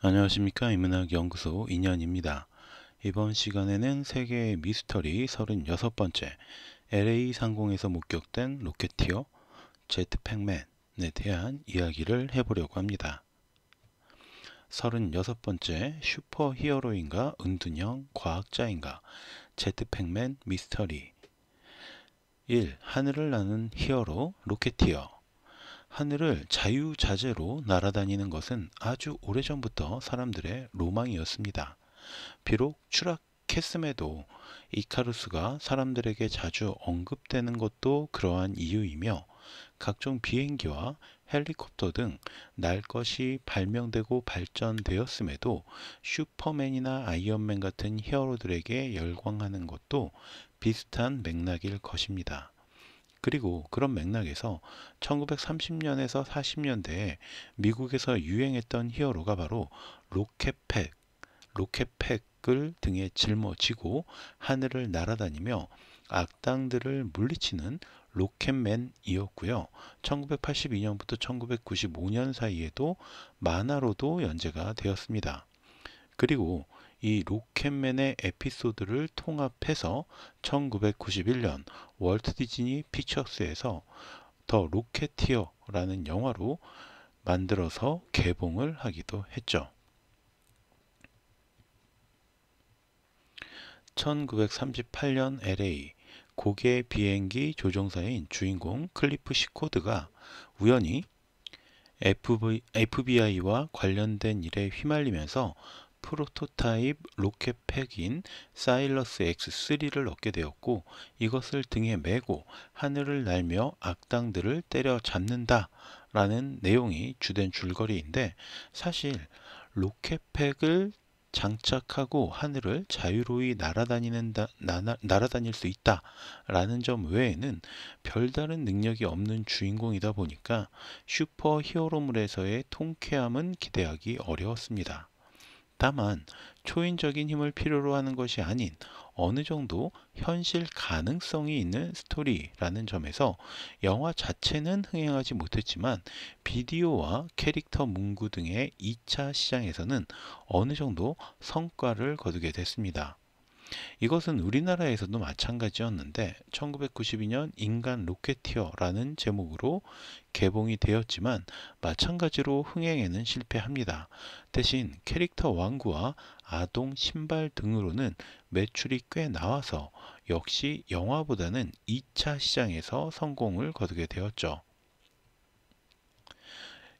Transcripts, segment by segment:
안녕하십니까. 인문학연구소 인연입니다. 이번 시간에는 세계의 미스터리 36번째 LA 상공에서 목격된 로켓티어 제트팩맨에 대한 이야기를 해보려고 합니다. 36번째 슈퍼히어로인가 은둔형 과학자인가 제트팩맨 미스터리 1. 하늘을 나는 히어로 로켓티어. 하늘을 자유자재로 날아다니는 것은 아주 오래전부터 사람들의 로망이었습니다. 비록 추락했음에도 이카루스가 사람들에게 자주 언급되는 것도 그러한 이유이며, 각종 비행기와 헬리콥터 등 날 것이 발명되고 발전되었음에도 슈퍼맨이나 아이언맨 같은 히어로들에게 열광하는 것도 비슷한 맥락일 것입니다. 그리고 그런 맥락에서 1930년에서 40년대에 미국에서 유행했던 히어로가 바로 로켓팩을 등에 짊어지고 하늘을 날아다니며 악당들을 물리치는 로켓맨이었고요. 1982년부터 1995년 사이에도 만화로도 연재가 되었습니다. 그리고 이 로켓맨의 에피소드를 통합해서 1991년 월트 디즈니 피처스에서 더 로켓티어라는 영화로 만들어서 개봉을 하기도 했죠. 1938년 LA 고개 비행기 조종사인 주인공 클리프 시코드가 우연히 FBI와 관련된 일에 휘말리면서 프로토타입 로켓팩인 사일러스 X3를 얻게 되었고, 이것을 등에 메고 하늘을 날며 악당들을 때려잡는다 라는 내용이 주된 줄거리인데, 사실 로켓팩을 장착하고 하늘을 자유로이 날아다닐 수 있다 라는 점 외에는 별다른 능력이 없는 주인공이다 보니까 슈퍼 히어로물에서의 통쾌함은 기대하기 어려웠습니다. 다만 초인적인 힘을 필요로 하는 것이 아닌 어느 정도 현실 가능성이 있는 스토리라는 점에서 영화 자체는 흥행하지 못했지만 비디오와 캐릭터 문구 등의 2차 시장에서는 어느 정도 성과를 거두게 됐습니다. 이것은 우리나라에서도 마찬가지였는데 1992년 인간 로켓티어라는 제목으로 개봉이 되었지만 마찬가지로 흥행에는 실패합니다. 대신 캐릭터 왕구와 아동 신발 등으로는 매출이 꽤 나와서 역시 영화보다는 2차 시장에서 성공을 거두게 되었죠.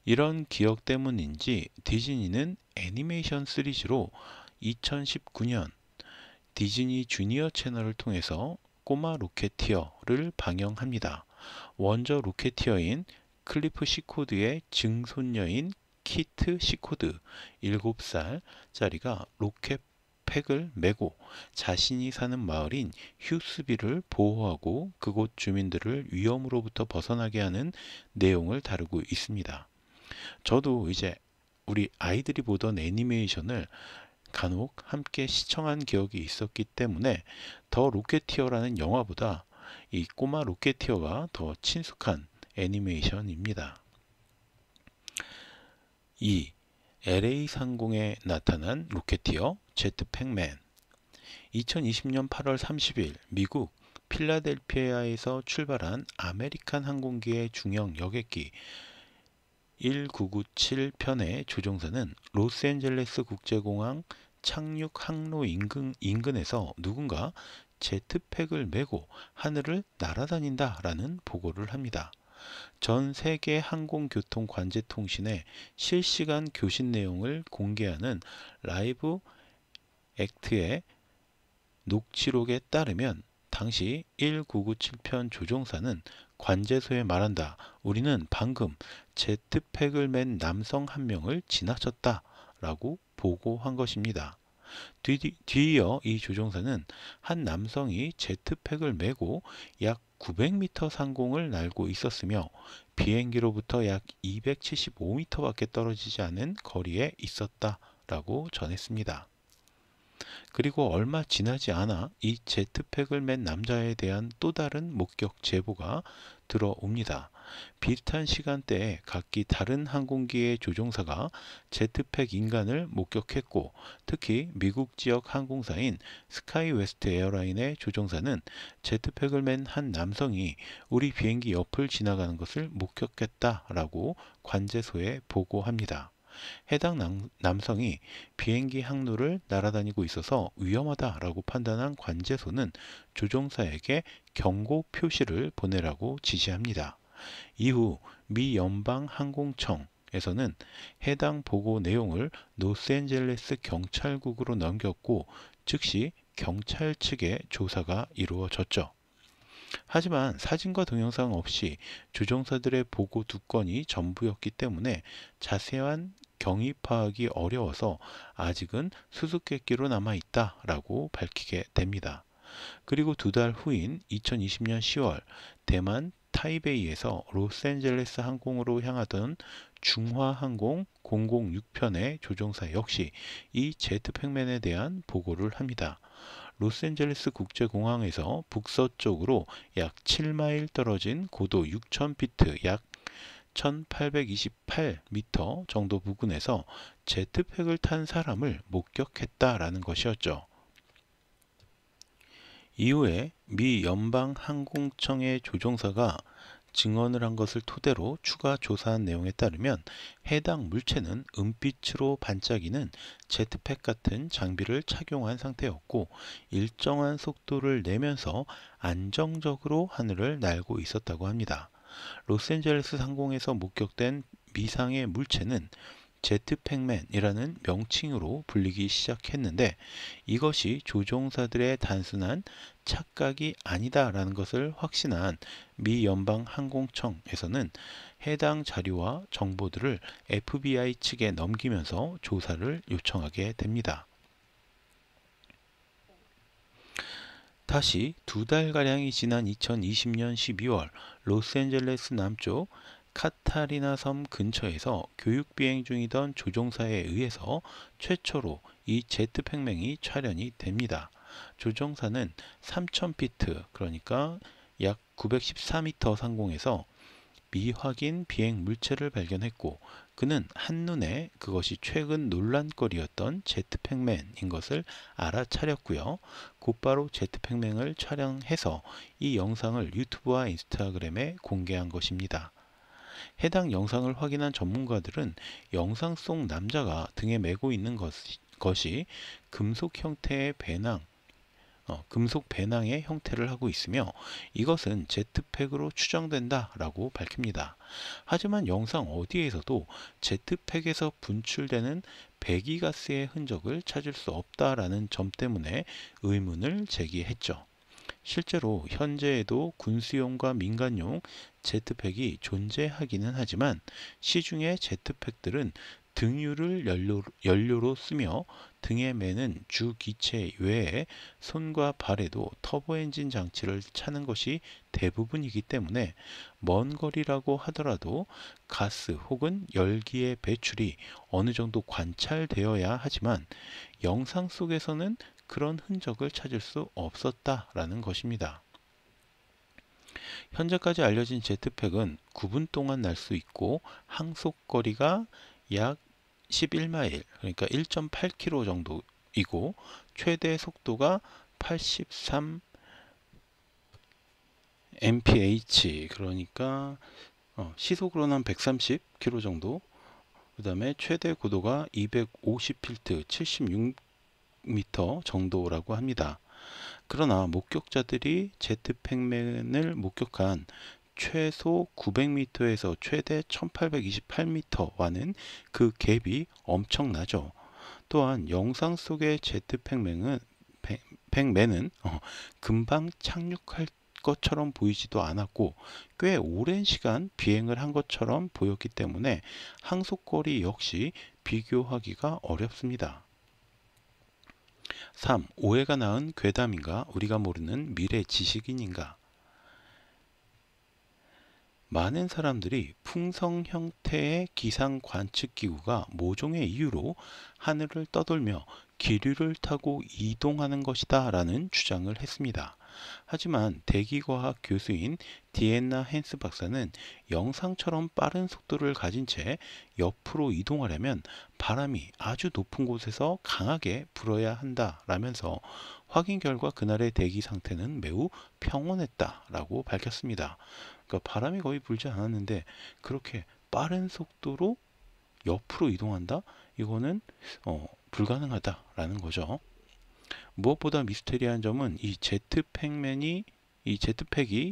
이런 기억 때문인지 디즈니는 애니메이션 시리즈로 2019년 디즈니 주니어 채널을 통해서 꼬마 로켓티어를 방영합니다. 원조 로켓티어인 클리프 시코드의 증손녀인 키트 시코드 7살짜리가 로켓팩을 메고 자신이 사는 마을인 휴스비를 보호하고 그곳 주민들을 위험으로부터 벗어나게 하는 내용을 다루고 있습니다. 저도 이제 우리 아이들이 보던 애니메이션을 간혹 함께 시청한 기억이 있었기 때문에 더 로켓티어라는 영화보다 이 꼬마 로켓티어가 더 친숙한 애니메이션입니다. 2. LA 상공에 나타난 로켓티어 제트팩맨. 2020년 8월 30일 미국 필라델피아에서 출발한 아메리칸 항공기의 중형 여객기 1997편의 조종사는 로스앤젤레스 국제공항 착륙 항로 인근에서 누군가 제트팩을 메고 하늘을 날아다닌다 라는 보고를 합니다. 전 세계 항공교통관제통신의 실시간 교신 내용을 공개하는 라이브 액트의 녹취록에 따르면 당시 1997편 조종사는 관제소에 말한다. 우리는 방금 제트팩을 맨 남성 한 명을 지나쳤다 라고 보고한 것입니다. 뒤이어 이 조종사는 한 남성이 제트팩을 메고 약 900m 상공을 날고 있었으며 비행기로부터 약 275m 밖에 떨어지지 않은 거리에 있었다 라고 전했습니다. 그리고 얼마 지나지 않아 이 제트팩을 맨 남자에 대한 또 다른 목격 제보가 들어옵니다. 비슷한 시간대에 각기 다른 항공기의 조종사가 제트팩 인간을 목격했고, 특히 미국 지역 항공사인 스카이웨스트 에어라인의 조종사는 제트팩을 맨 한 남성이 우리 비행기 옆을 지나가는 것을 목격했다라고 관제소에 보고합니다. 해당 남성이 비행기 항로를 날아다니고 있어서 위험하다라고 판단한 관제소는 조종사에게 경고 표시를 보내라고 지시합니다. 이후 미 연방항공청에서는 해당 보고 내용을 로스앤젤레스 경찰국으로 넘겼고, 즉시 경찰 측의 조사가 이루어졌죠. 하지만 사진과 동영상 없이 조종사들의 보고 두 건이 전부였기 때문에 자세한 경위 파악이 어려워서 아직은 수수께끼로 남아있다라고 밝히게 됩니다. 그리고 두 달 후인 2020년 10월 대만 타이베이에서 로스앤젤레스 항공으로 향하던 중화항공 006편의 조종사 역시 이 제트팩맨에 대한 보고를 합니다. 로스앤젤레스 국제공항에서 북서쪽으로 약 7마일 떨어진 고도 6,000피트 약 1828m 정도 부근에서 제트팩을 탄 사람을 목격했다라는 것이었죠. 이후에 미 연방항공청의 조종사가 증언을 한 것을 토대로 추가 조사한 내용에 따르면 해당 물체는 은빛으로 반짝이는 제트팩 같은 장비를 착용한 상태였고, 일정한 속도를 내면서 안정적으로 하늘을 날고 있었다고 합니다. 로스앤젤레스 상공에서 목격된 미상의 물체는 제트팩맨이라는 명칭으로 불리기 시작했는데, 이것이 조종사들의 단순한 착각이 아니다라는 것을 확신한 미 연방항공청에서는 해당 자료와 정보들을 FBI 측에 넘기면서 조사를 요청하게 됩니다. 다시 두 달가량이 지난 2020년 12월 로스앤젤레스 남쪽 카타리나 섬 근처에서 교육 비행 중이던 조종사에 의해서 최초로 이 제트팩맨이 촬영이 됩니다. 조종사는 3000피트, 그러니까 약 914m 상공에서 미확인 비행 물체를 발견했고, 그는 한눈에 그것이 최근 논란거리였던 제트팩맨인 것을 알아차렸고요. 곧바로 제트팩맨을 촬영해서 이 영상을 유튜브와 인스타그램에 공개한 것입니다. 해당 영상을 확인한 전문가들은 영상 속 남자가 등에 메고 있는 것이 금속 형태의 금속 배낭의 형태를 하고 있으며, 이것은 제트팩으로 추정된다라고 밝힙니다. 하지만 영상 어디에서도 제트팩에서 분출되는 배기가스의 흔적을 찾을 수 없다라는 점 때문에 의문을 제기했죠. 실제로 현재에도 군수용과 민간용 제트팩이 존재하기는 하지만, 시중의 제트팩들은 등유를 연료로 쓰며 등에 매는 주 기체 외에 손과 발에도 터보 엔진 장치를 차는 것이 대부분이기 때문에 먼 거리라고 하더라도 가스 혹은 열기의 배출이 어느 정도 관찰되어야 하지만, 영상 속에서는 그런 흔적을 찾을 수 없었다라는 것입니다. 현재까지 알려진 제트팩은 9분 동안 날 수 있고, 항속거리가 약 11마일, 그러니까 1.8km 정도이고, 최대 속도가 83 mph, 그러니까 시속으로는 한 130km 정도, 그 다음에 최대 고도가 250피트, 76m 정도라고 합니다. 그러나 목격자들이 제트팩맨을 목격한 최소 900m에서 최대 1828m와는 그 갭이 엄청나죠. 또한 영상 속의 제트팩맨은 금방 착륙할 것처럼 보이지도 않았고, 꽤 오랜 시간 비행을 한 것처럼 보였기 때문에 항속거리 역시 비교하기가 어렵습니다. 3. 오해가 낳은 괴담인가? 우리가 모르는 미래 지식인인가? 많은 사람들이 풍성 형태의 기상 관측 기구가 모종의 이유로 하늘을 떠돌며 기류를 타고 이동하는 것이다 라는 주장을 했습니다. 하지만 대기과학 교수인 디애나 헨스 박사는 영상처럼 빠른 속도를 가진 채 옆으로 이동하려면 바람이 아주 높은 곳에서 강하게 불어야 한다라면서 확인 결과 그날의 대기 상태는 매우 평온했다라고 밝혔습니다. 그러니까 바람이 거의 불지 않았는데 그렇게 빠른 속도로 옆으로 이동한다? 이거는 불가능하다라는 거죠. 무엇보다 미스테리한 점은 이 제트팩이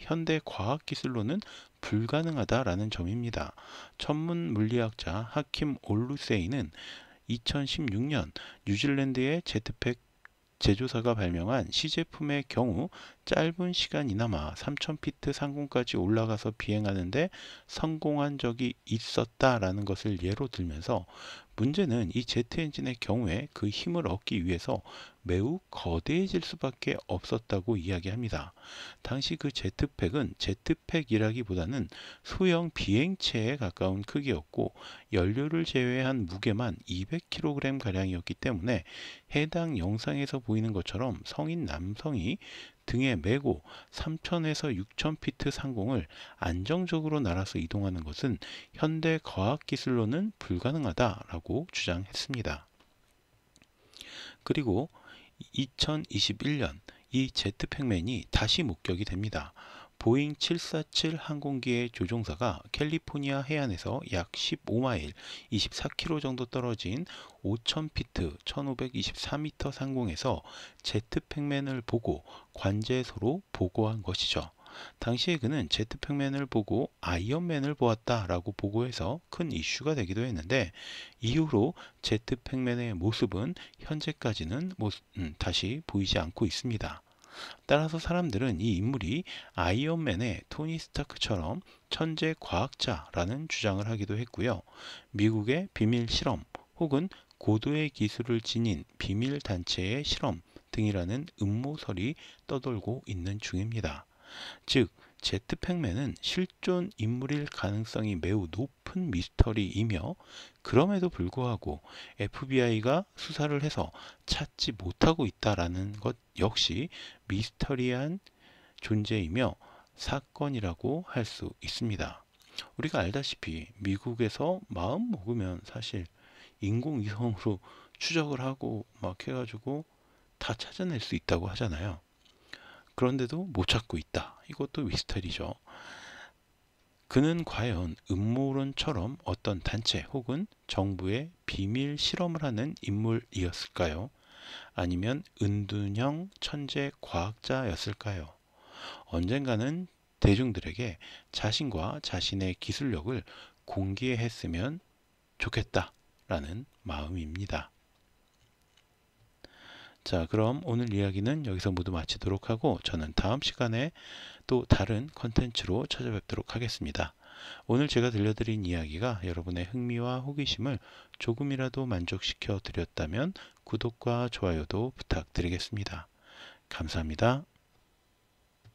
현대 과학 기술로는 불가능하다라는 점입니다. 천문 물리학자 하킴 올루세이는 2016년 뉴질랜드의 제트팩 제조사가 발명한 시제품의 경우 짧은 시간이나마 3000피트 상공까지 올라가서 비행하는데 성공한 적이 있었다라는 것을 예로 들면서 문제는 이 제트 엔진의 경우에 그 힘을 얻기 위해서 매우 거대해질 수밖에 없었다고 이야기합니다. 당시 그 제트팩은 제트팩이라기보다는 소형 비행체에 가까운 크기였고 연료를 제외한 무게만 200kg 가량이었기 때문에 해당 영상에서 보이는 것처럼 성인 남성이 등에 메고 3000에서 6000피트 상공을 안정적으로 날아서 이동하는 것은 현대 과학 기술로는 불가능하다라고 주장했습니다. 그리고 2021년 이 제트팩맨이 다시 목격이 됩니다. 보잉 747 항공기의 조종사가 캘리포니아 해안에서 약 15마일, 24km 정도 떨어진 5000피트, 1524m 상공에서 제트팩맨을 보고 관제소로 보고한 것이죠. 당시에 그는 제트팩맨을 보고 아이언맨을 보았다라고 보고해서 큰 이슈가 되기도 했는데 이후로 제트팩맨의 모습은 현재까지는 다시 보이지 않고 있습니다. 따라서 사람들은 이 인물이 아이언맨의 토니 스타크처럼 천재 과학자라는 주장을 하기도 했고요. 미국의 비밀 실험 혹은 고도의 기술을 지닌 비밀 단체의 실험 등이라는 음모설이 떠돌고 있는 중입니다. 즉, 제트팩맨은 실존 인물일 가능성이 매우 높은 미스터리이며 그럼에도 불구하고 FBI가 수사를 해서 찾지 못하고 있다라는 것 역시 미스터리한 존재이며 사건이라고 할 수 있습니다. 우리가 알다시피 미국에서 마음 먹으면 사실 인공위성으로 추적을 하고 막 해가지고 다 찾아낼 수 있다고 하잖아요. 그런데도 못 찾고 있다. 이것도 미스터리죠. 그는 과연 음모론처럼 어떤 단체 혹은 정부의 비밀 실험을 하는 인물이었을까요? 아니면 은둔형 천재 과학자였을까요? 언젠가는 대중들에게 자신과 자신의 기술력을 공개했으면 좋겠다라는 마음입니다. 자, 그럼 오늘 이야기는 여기서 모두 마치도록 하고 저는 다음 시간에 또 다른 컨텐츠로 찾아뵙도록 하겠습니다. 오늘 제가 들려드린 이야기가 여러분의 흥미와 호기심을 조금이라도 만족시켜 드렸다면 구독과 좋아요도 부탁드리겠습니다. 감사합니다.